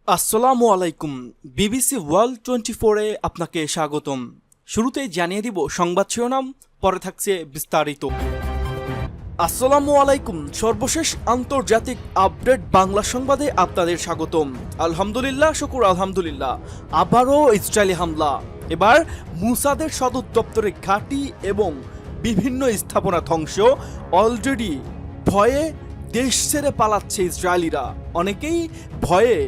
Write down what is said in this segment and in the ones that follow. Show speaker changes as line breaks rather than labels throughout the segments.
আসসালামু আলাইকুম। BBC world 24-এ আপনাকে স্বাগতম। শুরুতেই জানিয়ে দিব সংবাদ শিরোনাম, পরে থাকছে বিস্তারিত। আসসালামু আলাইকুম। সর্বশেষ আন্তর্জাতিক আপডেট বাংলা সংবাদে আপনাদের স্বাগতম। আলহামদুলিল্লাহ, শুকুর আলহামদুলিল্লাহ। আবারও ইসরায়েলি হামলা। এবার মুসাদের সদর দপ্তরে ঘাঁটি এবং বিভিন্ন স্থাপনা ধ্বংস। অলরেডি ভয়ে দেশ ছেড়ে পালাচ্ছে ইসরায়েলিরা। অনেকেই ভয়ে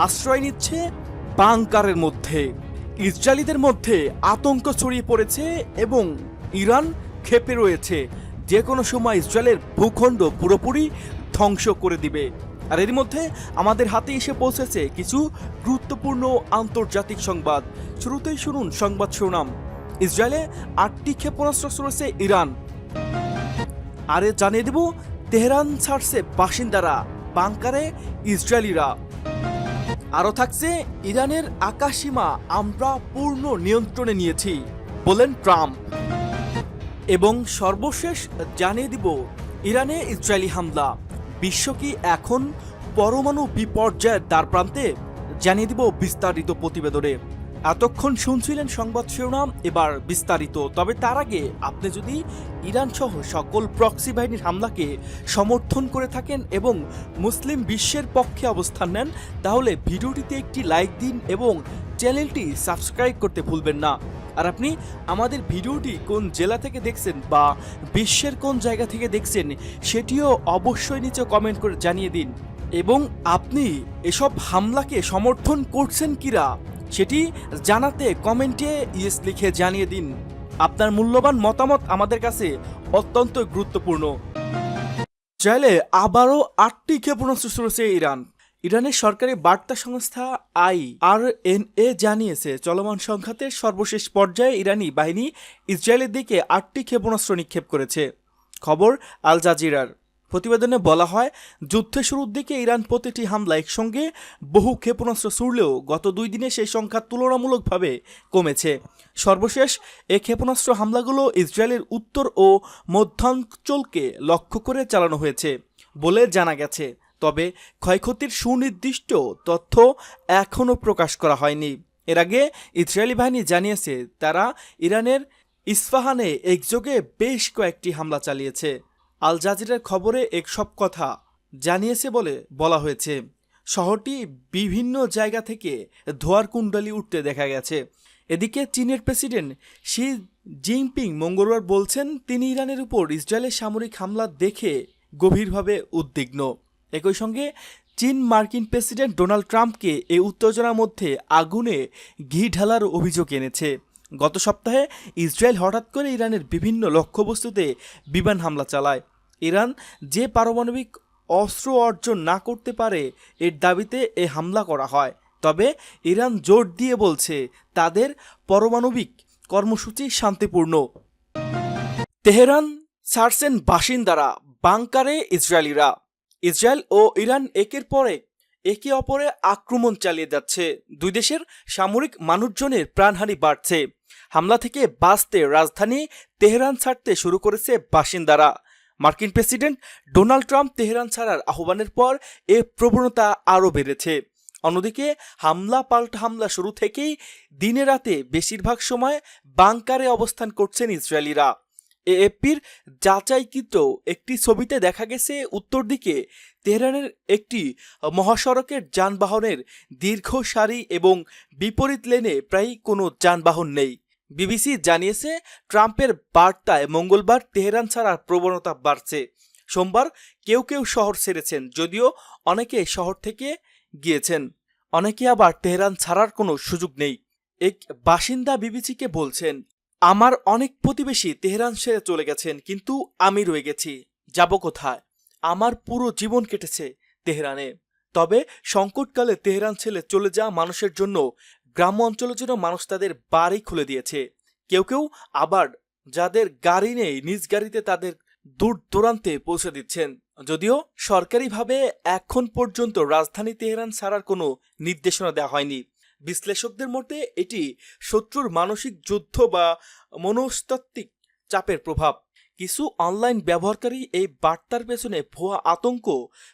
আশ্রয় নিচ্ছে বাংকারের মধ্যে। ইসরায়েলিদের মধ্যে আতঙ্ক ছড়িয়ে পড়েছে এবং ইরান ক্ষেপে রয়েছে, যে কোনো সময় ইসরায়েলের ভূখণ্ড পুরোপুরি ধ্বংস করে দিবে। আর এর মধ্যে আমাদের হাতে এসে পৌঁছেছে কিছু গুরুত্বপূর্ণ আন্তর্জাতিক সংবাদ। শুরুতেই শুনুন সংবাদ শিরোনাম। ইসরায়েলে 8টি ক্ষেপণাস্ত্র ছড়েছে ইরান। আরে জানিয়ে দেব, তেহরান ছাড়ছে বাসিন্দারা, বাংকারে ইসরায়েলিরা। আরও থাকছে, ইরানের আকাশসীমা আমরা পূর্ণ নিয়ন্ত্রণে নিয়েছি বলেন ট্রাম্প। এবং সর্বশেষ জানিয়ে দিব, ইরানে ইসরায়েলি হামলা, বিশ্ব কি এখন পরমাণু বিপর্যয়ের দ্বারপ্রান্তে? জানিয়ে দিব বিস্তারিত প্রতিবেদনে। এতক্ষণ শুনছিলেন সংবাদ শিরোনাম, এবার বিস্তারিত। তবে তার আগে আপনি যদি ইরান সহ সকল প্রক্সি বাহিনীর হামলাকে সমর্থন করে থাকেন এবং মুসলিম বিশ্বের পক্ষে অবস্থান নেন, তাহলে ভিডিওটিতে একটি লাইক দিন এবং চ্যানেলটি সাবস্ক্রাইব করতে ভুলবেন না। আর আপনি আমাদের ভিডিওটি কোন জেলা থেকে দেখছেন বা বিশ্বের কোন জায়গা থেকে দেখছেন, সেটিও অবশ্যই নিচে কমেন্ট করে জানিয়ে দিন। এবং আপনি এসব হামলাকে সমর্থন করছেন কিনা সেটি জানাতে কমেন্টে ইয়েস লিখে জানিয়ে দিন। আপনার মূল্যবান মতামত আমাদের কাছে অত্যন্ত গুরুত্বপূর্ণ। ইসরায়েলে আবারও 8টি ক্ষেপণাস্ত্র ছুড়েছে ইরান। ইরানের সরকারি বার্তা সংস্থা IRNA জানিয়েছে, চলমান সংঘাতের সর্বশেষ পর্যায়ে ইরানি বাহিনী ইসরায়েলের দিকে 8টি ক্ষেপণাস্ত্র নিক্ষেপ করেছে। খবর আল জাজিরার। প্রতিবেদনে বলা হয়, যুদ্ধের শুরুর দিকে ইরান প্রতিটি হামলা একসঙ্গে বহু ক্ষেপণাস্ত্র ছুড়লেও গত 2 দিনে সেই সংখ্যা তুলনামূলকভাবে কমেছে। সর্বশেষ এই ক্ষেপণাস্ত্র হামলাগুলো ইসরায়েলের উত্তর ও মধ্যাঞ্চলকে লক্ষ্য করে চালানো হয়েছে বলে জানা গেছে। তবে ক্ষয়ক্ষতির সুনির্দিষ্ট তথ্য এখনও প্রকাশ করা হয়নি। এর আগে ইসরায়েলি বাহিনী জানিয়েছে, তারা ইরানের ইস্পাহানে একযোগে বেশ কয়েকটি হামলা চালিয়েছে। আল জাজিরার খবরে এসব কথা জানিয়েছে বলে বলা হয়েছে। শহরটি বিভিন্ন জায়গা থেকে ধোঁয়ার কুণ্ডলী উঠতে দেখা গেছে। এদিকে চীনের প্রেসিডেন্ট শি জিনপিং মঙ্গলবার বলছেন, তিনি ইরানের উপর ইসরায়েলের সামরিক হামলা দেখে গভীরভাবে উদ্বিগ্ন। একই সঙ্গে চীন মার্কিন প্রেসিডেন্ট ডোনাল্ড ট্রাম্পকে এই উত্তেজনার মধ্যে আগুনে ঘি ঢালার অভিযোগ এনেছে। গত সপ্তাহে ইসরায়েল হঠাৎ করে ইরানের বিভিন্ন লক্ষ্যবস্তুতে বিমান হামলা চালায়। ইরান যে পারমাণবিক অস্ত্র অর্জন না করতে পারে এর দাবিতে এ হামলা করা হয়। তবে ইরান জোর দিয়ে বলছে, তাদের পারমাণবিক কর্মসূচি শান্তিপূর্ণ। তেহরান ছাড়ছেন বাসিন্দারা, বাংকারে ইসরায়েলিরা। ইসরায়েল ও ইরান একে অপরে আক্রমণ চালিয়ে যাচ্ছে। দুই দেশের সামরিক মানুষজনের প্রাণহানি বাড়ছে। হামলা থেকে বাঁচতে রাজধানী তেহরান ছাড়তে শুরু করেছে বাসিন্দারা। মার্কিন প্রেসিডেন্ট ডোনাল্ড ট্রাম্প তেহরান ছাড়ার আহ্বানের পর এ প্রবণতা আরও বেড়েছে। অন্যদিকে হামলা পাল্টা হামলা শুরু থেকেই দিনে রাতে বেশিরভাগ সময় বাংকারে অবস্থান করছেন ইসরায়েলিরা। এএফপির যাচাইকৃত একটি ছবিতে দেখা গেছে, উত্তর দিকে তেহরানের একটি মহাসড়কের যানবাহনের দীর্ঘ সারি এবং বিপরীত লেনে প্রায় কোনো যানবাহন নেই। বিবিসি জানিয়েছে, ট্রাম্পের বার্তায় মঙ্গলবার তেহরান ছাড়ার প্রবণতা বাড়ছে। সোমবার কেউ কেউ শহর ছেড়েছেন, যদিও অনেকে শহর থেকে গিয়েছেন। অনেকে আবার তেহরান ছাড়ার কোনো সুযোগ নেই। এক বাসিন্দা বিবিসিকে বলছেন, আমার অনেক প্রতিবেশী তেহরান ছেড়ে চলে গেছেন, কিন্তু আমি রয়ে গেছি। যাব কোথায়? আমার পুরো জীবন কেটেছে তেহরানে। তবে সংকটকালে তেহরান ছেড়ে চলে যাওয়া মানুষের জন্য গ্রাম্য অঞ্চলের জন্য মানুষ তাদের বাড়ি খুলে দিয়েছে। কেউ কেউ আবার যাদের গাড়ি নেই, নিজ গাড়িতে তাদের দূর দূরান্তে পৌঁছে দিচ্ছেন। যদিও সরকারিভাবে এখন পর্যন্ত রাজধানী তেহরান ছাড়ার কোনো নির্দেশনা দেওয়া হয়নি। বিশ্লেষকদের মতে এটি শত্রুর মানসিক যুদ্ধ বা মনস্তাত্ত্বিক চাপের প্রভাব। কিছু অনলাইন ব্যবহারকারী এই বার্তার পেছনে ভুয়া আতঙ্ক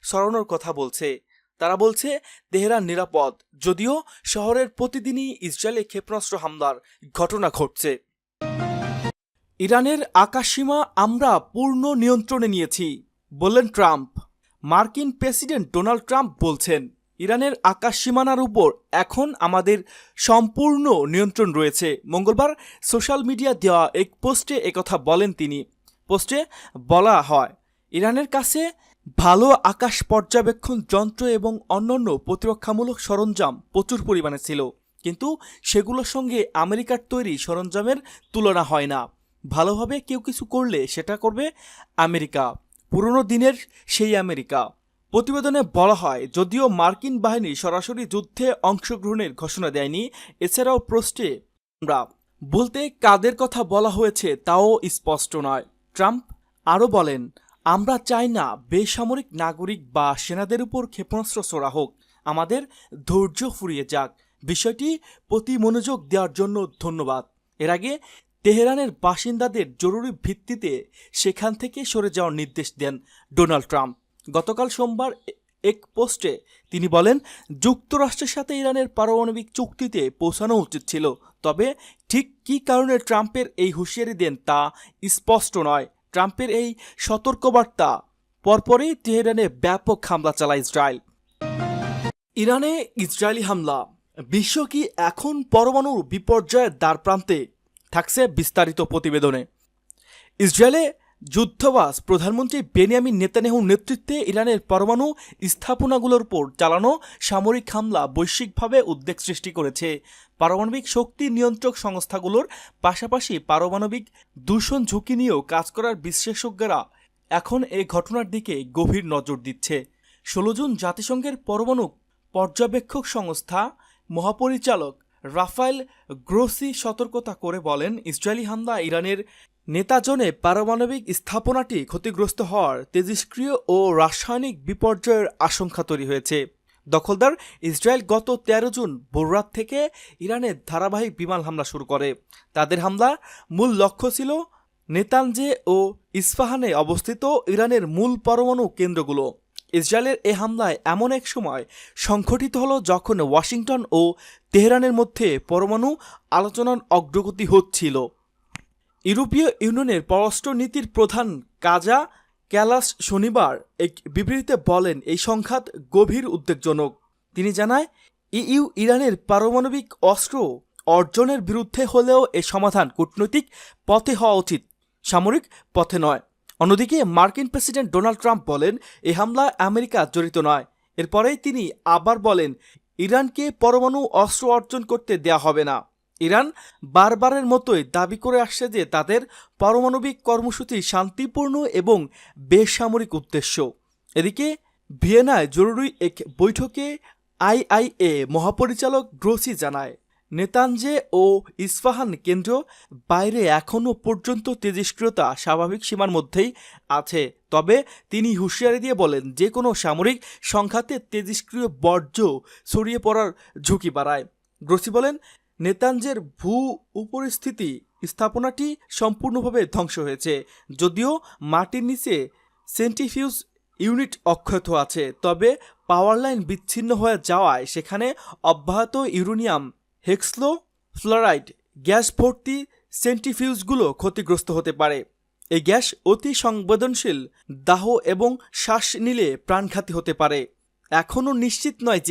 ছড়ানোর কথা বলছে। তারা বলছে তেহরান নিরাপদ, যদিও শহরের প্রতিদিনই ইসরায়েলে ক্ষেপণাস্ত্র হামলার ঘটনা ঘটছে। ইরানের আকাশসীমা আমরা পূর্ণ নিয়ন্ত্রণে নিয়েছি, বললেন ট্রাম্প। মার্কিন প্রেসিডেন্ট ডোনাল্ড ট্রাম্প বলছেন, ইরানের আকাশ সীমানার উপর এখন আমাদের সম্পূর্ণ নিয়ন্ত্রণ রয়েছে। মঙ্গলবার সোশ্যাল মিডিয়া দেওয়া এক পোস্টে একথা বলেন তিনি। পোস্টে বলা হয়, ইরানের কাছে ভালো আকাশ পর্যবেক্ষণ যন্ত্র এবং অন্যান্য প্রতিরক্ষামূলক সরঞ্জাম প্রচুর পরিমাণে ছিল, কিন্তু সেগুলোর সঙ্গে আমেরিকার তৈরি সরঞ্জামের তুলনা হয় না। ভালোভাবে কেউ কিছু করলে সেটা করবে আমেরিকা, পুরনো দিনের সেই আমেরিকা। প্রতিবেদনে বলা হয়, যদিও মার্কিন বাহিনী সরাসরি যুদ্ধে অংশগ্রহণের ঘোষণা দেয়নি, এছাড়াও প্রশ্নে আমরা বলতে কাদের কথা বলা হয়েছে তাও স্পষ্ট নয়। ট্রাম্প আরও বলেন, আমরা চাই না বেসামরিক নাগরিক বা সেনাদের উপর ক্ষেপণাস্ত্র ছোড়া হোক। আমাদের ধৈর্য ফুরিয়ে যাক। বিষয়টি প্রতি মনোযোগ দেওয়ার জন্য ধন্যবাদ। এর আগে তেহরানের বাসিন্দাদের জরুরি ভিত্তিতে সেখান থেকে সরে যাওয়ার নির্দেশ দেন ডোনাল্ড ট্রাম্প। গতকাল সোমবার এক পোস্টে তিনি বলেন, যুক্তরাষ্ট্রের সাথে ইরানের পারমাণবিক চুক্তিতে পৌঁছানো উচিত ছিল, তবে ঠিক কী কারণে ট্রাম্পের এই হুঁশিয়ারি দেন তা স্পষ্ট নয়। ট্রাম্পের এই সতর্কবার্তা পরপরই তেহরানে ব্যাপক হামলা চালায় ইসরায়েল। ইরানে ইসরায়েলি হামলা, বিশ্ব কি এখন পরমাণু বিপর্যয়ের দ্বারপ্রান্তে? থাকছে বিস্তারিত প্রতিবেদনে। ইসরায়েলে যুদ্ধবাজ প্রধানমন্ত্রী বেনিয়ামিন নেতানিয়াহুর নেতৃত্বে ইরানের পরমাণু স্থাপনাগুলোর উপর চালানো সামরিক হামলা বৈশ্বিকভাবে উদ্বেগ সৃষ্টি করেছে। পারমাণবিক শক্তি নিয়ন্ত্রক সংস্থাগুলোর পাশাপাশি পারমাণবিক দূষণ ঝুঁকি নিয়েও কাজ করার বিশেষজ্ঞরা এখন এই ঘটনার দিকে গভীর নজর দিচ্ছে। 16 জুন জাতিসংঘের পরমাণু পর্যবেক্ষক সংস্থা মহাপরিচালক রাফায়েল গ্রোসি সতর্কতা করে বলেন, ইসরায়েলি হামলা ইরানের নেতাজনে পারমাণবিক স্থাপনাটি ক্ষতিগ্রস্ত হওয়ার তেজস্ক্রিয় ও রাসায়নিক বিপর্যয়ের আশঙ্কা তৈরি হয়েছে। দখলদার ইসরায়েল গত 13 জুন ভোররাত থেকে ইরানের ধারাবাহিক বিমান হামলা শুরু করে। তাদের হামলা মূল লক্ষ্য ছিল নেতানজে ও ইস্পাহানে অবস্থিত ইরানের মূল পরমাণু কেন্দ্রগুলো। ইসরায়েলের এ হামলায় এমন এক সময় সংঘটিত হলো যখন ওয়াশিংটন ও তেহরানের মধ্যে পরমাণু আলোচনার অগ্রগতি হচ্ছিল। ইউরোপীয় ইউনিয়নের পররাষ্ট্র নীতির প্রধান কাজা ক্যালাস শনিবার এক বিবৃতিতে বলেন, এই সংঘাত গভীর উদ্বেগজনক। তিনি জানায়, ইইউ ইরানের পারমাণবিক অস্ত্র অর্জনের বিরুদ্ধে হলেও এ সমাধান কূটনৈতিক পথে হওয়া উচিত, সামরিক পথে নয়। অন্যদিকে মার্কিন প্রেসিডেন্ট ডোনাল্ড ট্রাম্প বলেন, এই হামলায় আমেরিকা জড়িত নয়। এরপরেই তিনি আবার বলেন, ইরানকে পরমাণু অস্ত্র অর্জন করতে দেয়া হবে না। ইরান বারবারের মতোই দাবি করে আসছে যে তাদের পারমাণবিক কর্মসূচি শান্তিপূর্ণ এবং বেসামরিক উদ্দেশ্য। এদিকে ভিয়েনায় জরুরি এক বৈঠকে আইআইএ মহাপরিচালক গ্রোসি জানায়, নেতানজে ও ইস্পাহান কেন্দ্র বাইরে এখনও পর্যন্ত তেজস্ক্রিয়তা স্বাভাবিক সীমার মধ্যেই আছে। তবে তিনি হুঁশিয়ারি দিয়ে বলেন, যে কোনো সামরিক সংঘাতে তেজস্ক্রিয় বর্জ্য ছড়িয়ে পড়ার ঝুঁকি বাড়ায়। গ্রোসি বলেন, নেতানজের ভূ উপরিস্থিতি স্থাপনাটি সম্পূর্ণভাবে ধ্বংস হয়েছে, যদিও মাটির নিচে সেন্ট্রিফিউজ ইউনিট অক্ষত আছে। তবে পাওয়ার লাইন বিচ্ছিন্ন হয়ে যাওয়ায় সেখানে অব্যাহত ইউরেনিয়াম হেক্সলো ফ্লোরাইড গ্যাস ভর্তি সেন্ট্রিফিউজগুলো ক্ষতিগ্রস্ত হতে পারে। এই গ্যাস অতি সংবেদনশীল, দাহ এবং শ্বাস নিলে প্রাণঘাতী হতে পারে। এখনও নিশ্চিত নয় যে